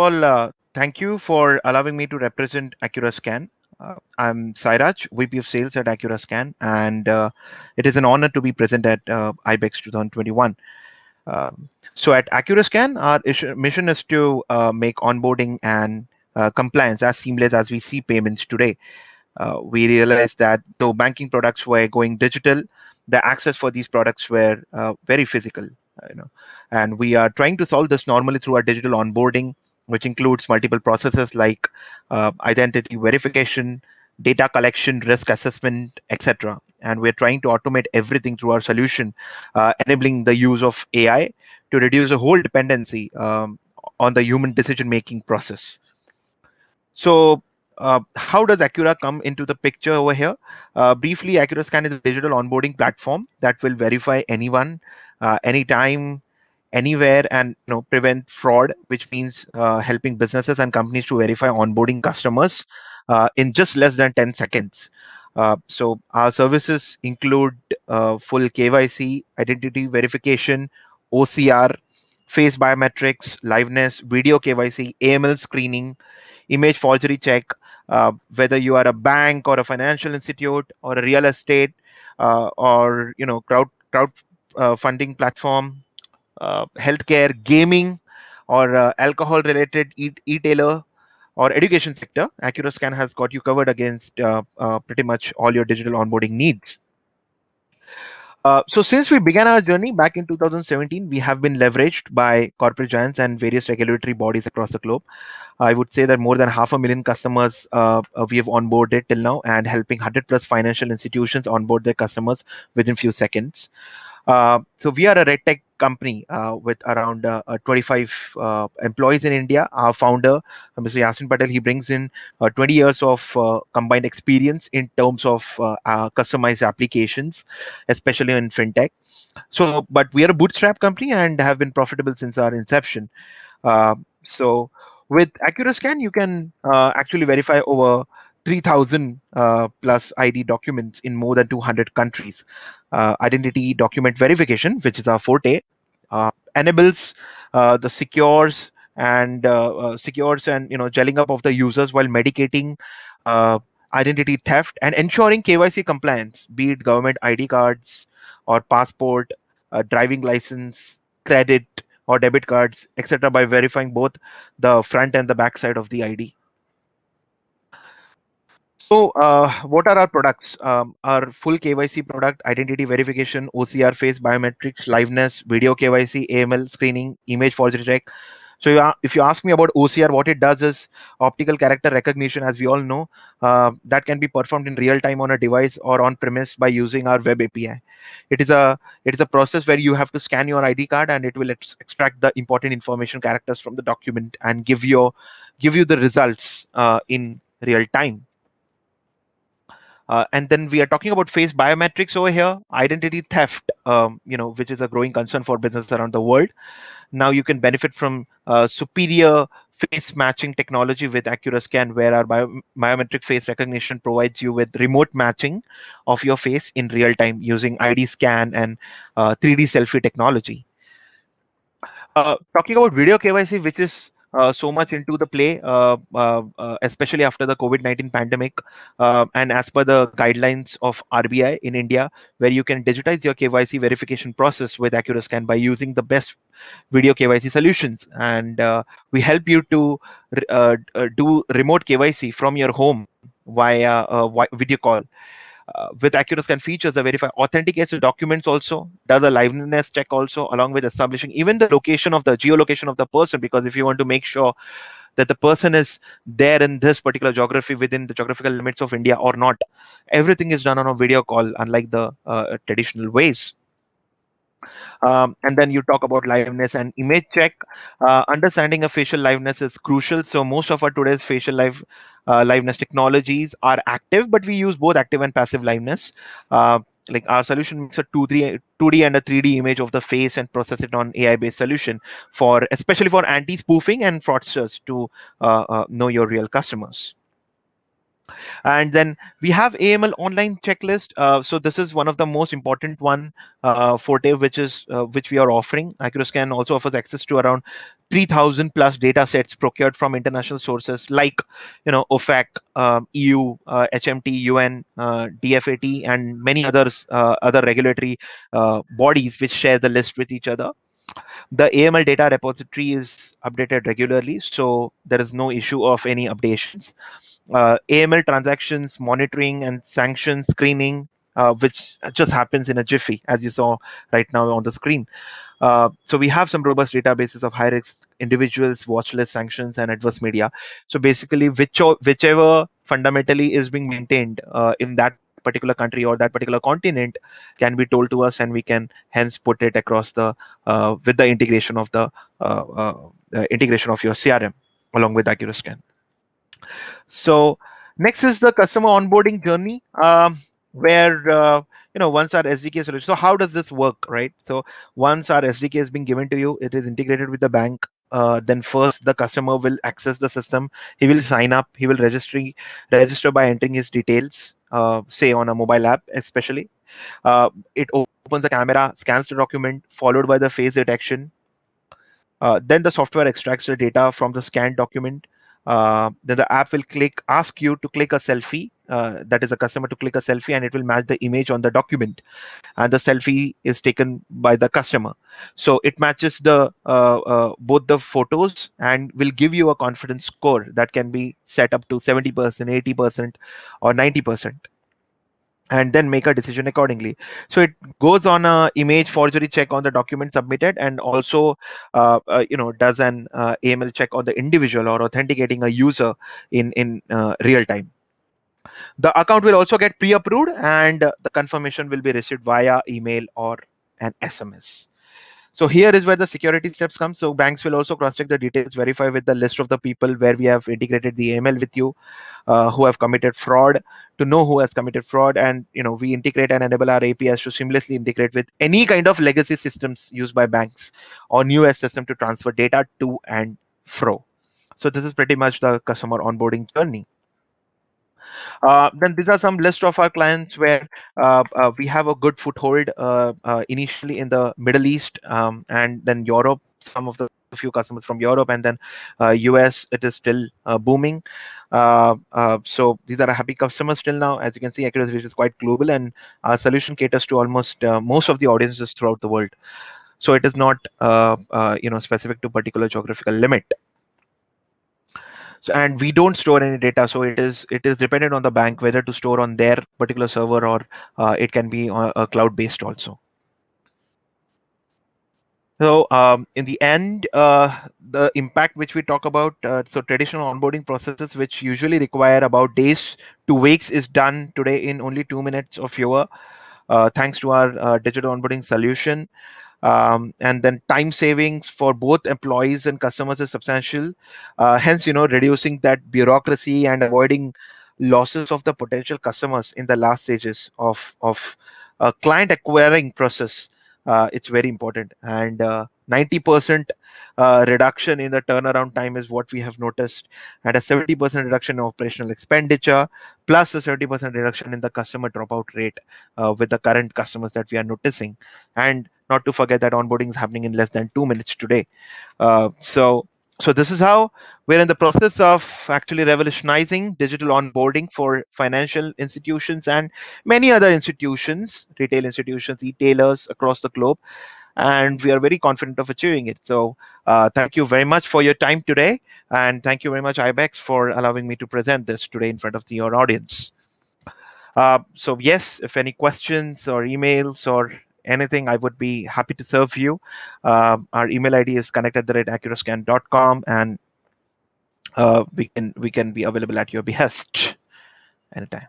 All, thank you for allowing me to represent AccuraScan. I'm Sairaj, VP of Sales at AccuraScan, and it is an honor to be present at IBEX 2021. So at AccuraScan, our mission is to make onboarding and compliance as seamless as we see payments today. We realized that though banking products were going digital, the access for these products were very physical. And we are trying to solve this normally through our digital onboarding, which includes multiple processes like identity verification, data collection, risk assessment, etc. And we're trying to automate everything through our solution, enabling the use of AI to reduce the whole dependency on the human decision making process. So, how does Accura come into the picture over here? Briefly, AccuraScan is a digital onboarding platform that will verify anyone, anytime, anywhere, and prevent fraud, which means helping businesses and companies to verify onboarding customers in just less than 10 seconds. So our services include full KYC, identity verification, OCR, face biometrics, liveness, video KYC, AML screening, image forgery check, whether you are a bank or a financial institute or a real estate or crowd funding platform, healthcare, gaming, or alcohol related e-tailer or education sector. AccuraScan has got you covered against pretty much all your digital onboarding needs. So since we began our journey back in 2017, we have been leveraged by corporate giants and various regulatory bodies across the globe. I would say that more than 500,000 customers we have onboarded till now, and helping 100 plus financial institutions onboard their customers within few seconds. So we are a red tech company with around 25 employees in India. Our founder, Mr. Yasin Patel, he brings in 20 years of combined experience in terms of customized applications, especially in fintech. So, but we are a bootstrap company and have been profitable since our inception. So with AccuraScan, you can actually verify over 3,000 plus ID documents in more than 200 countries. Identity document verification, which is our forte, enables the secures and gelling up of the users while medicating uh, identity theft and ensuring KYC compliance, be it government ID cards or passport, driving license, credit or debit cards, etc., by verifying both the front and the back side of the ID. So, what are our products? Our full KYC product, identity verification, OCR, face biometrics, liveness, video KYC, AML screening, image forgery check. So, if you ask me about OCR, what it does is optical character recognition, as we all know, that can be performed in real time on a device or on premise by using our web API. It is a process where you have to scan your ID card and it will extract the important information characters from the document and give you the results in real time. And then we are talking about face biometrics over here, identity theft, which is a growing concern for businesses around the world. Now you can benefit from superior face matching technology with AccuraScan, where our biometric face recognition provides you with remote matching of your face in real time using ID scan and 3D selfie technology. Talking about video KYC, which is so much into the play, especially after the COVID-19 pandemic, and as per the guidelines of RBI in India, where you can digitize your KYC verification process with AccuraScan by using the best video KYC solutions, and we help you to do remote KYC from your home via video call. With AccuraScan features that verify authenticates the documents also, does a liveness check also, along with establishing even the location of the geolocation of the person, because if you want to make sure that the person is there in this particular geography within the geographical limits of India or not, everything is done on a video call, unlike the traditional ways. And then you talk about liveness and image check. Understanding of facial liveness is crucial. So most of our today's facial liveness technologies are active, but we use both active and passive liveness. Like our solution makes a 2D and a 3D image of the face and process it on AI-based solution for especially for anti-spoofing and fraudsters to know your real customers. And then we have AML online checklist. So this is one of the most important one, Forte, which we are offering. AccuraScan also offers access to around 3,000 plus data sets procured from international sources like, OFAC, EU, HMT, UN, DFAT, and many others, other regulatory bodies which share the list with each other. The AML data repository is updated regularly, so there is no issue of any updations. AML transactions monitoring and sanction screening, which just happens in a jiffy, as you saw right now on the screen. So we have some robust databases of high risk individuals, watch list, sanctions, and adverse media. So basically, whichever fundamentally is being maintained in that particular country or that particular continent can be told to us, and we can hence put it across the with the integration of the integration of your CRM along with Accurascan. So next is the customer onboarding journey, where once our SDK solution. So how does this work, right? So once our SDK is being given to you, it is integrated with the bank. Then first the customer will access the system. He will sign up. He will register by entering his details. Say on a mobile app, especially. It opens the camera, scans the document, followed by the face detection. Then the software extracts the data from the scanned document. Then the app will ask you to click a selfie. That is a customer to click a selfie, and it will match the image on the document. And the selfie is taken by the customer. So it matches the both the photos and will give you a confidence score that can be set up to 70%, 80%, or 90%, and then make a decision accordingly. So it goes on a image forgery check on the document submitted, and also does an AML check on the individual or authenticating a user in real time. The account will also get pre-approved, and the confirmation will be received via email or an SMS. So here is where the security steps come. So banks will also cross-check the details, verify with the list of the people where we have integrated the AML with you, who have committed fraud, to know who has committed fraud. And we integrate and enable our APIs to seamlessly integrate with any kind of legacy systems used by banks or new system to transfer data to and fro. So this is pretty much the customer onboarding journey. Then these are some list of our clients where we have a good foothold, initially in the Middle East, and then Europe. Some of the few customers from Europe, and then US. It is still booming. So these are happy customers till now. As you can see, Accurus Reach is quite global, and our solution caters to almost most of the audiences throughout the world. So it is not specific to particular geographical limit. So, and we don't store any data, so it is dependent on the bank whether to store on their particular server, or it can be cloud based also. So in the end, the impact which we talk about, so traditional onboarding processes which usually require about days to weeks is done today in only 2 minutes or fewer, thanks to our digital onboarding solution. And then time savings for both employees and customers is substantial. Hence, reducing that bureaucracy and avoiding losses of the potential customers in the last stages of client acquiring process. It's very important, and 90% reduction in the turnaround time is what we have noticed, and a 70% reduction in operational expenditure, plus a 70% reduction in the customer dropout rate with the current customers that we are noticing. And not to forget that onboarding is happening in less than 2 minutes today. So this is how we're in the process of actually revolutionizing digital onboarding for financial institutions and many other institutions, retail institutions, e-tailers across the globe, and we are very confident of achieving it. So thank you very much for your time today, and thank you very much, IBEX, for allowing me to present this today in front of your audience. So yes, if any questions or emails or anything, I would be happy to serve you. Our email ID is connect@accurascan.com, and we can be available at your behest anytime.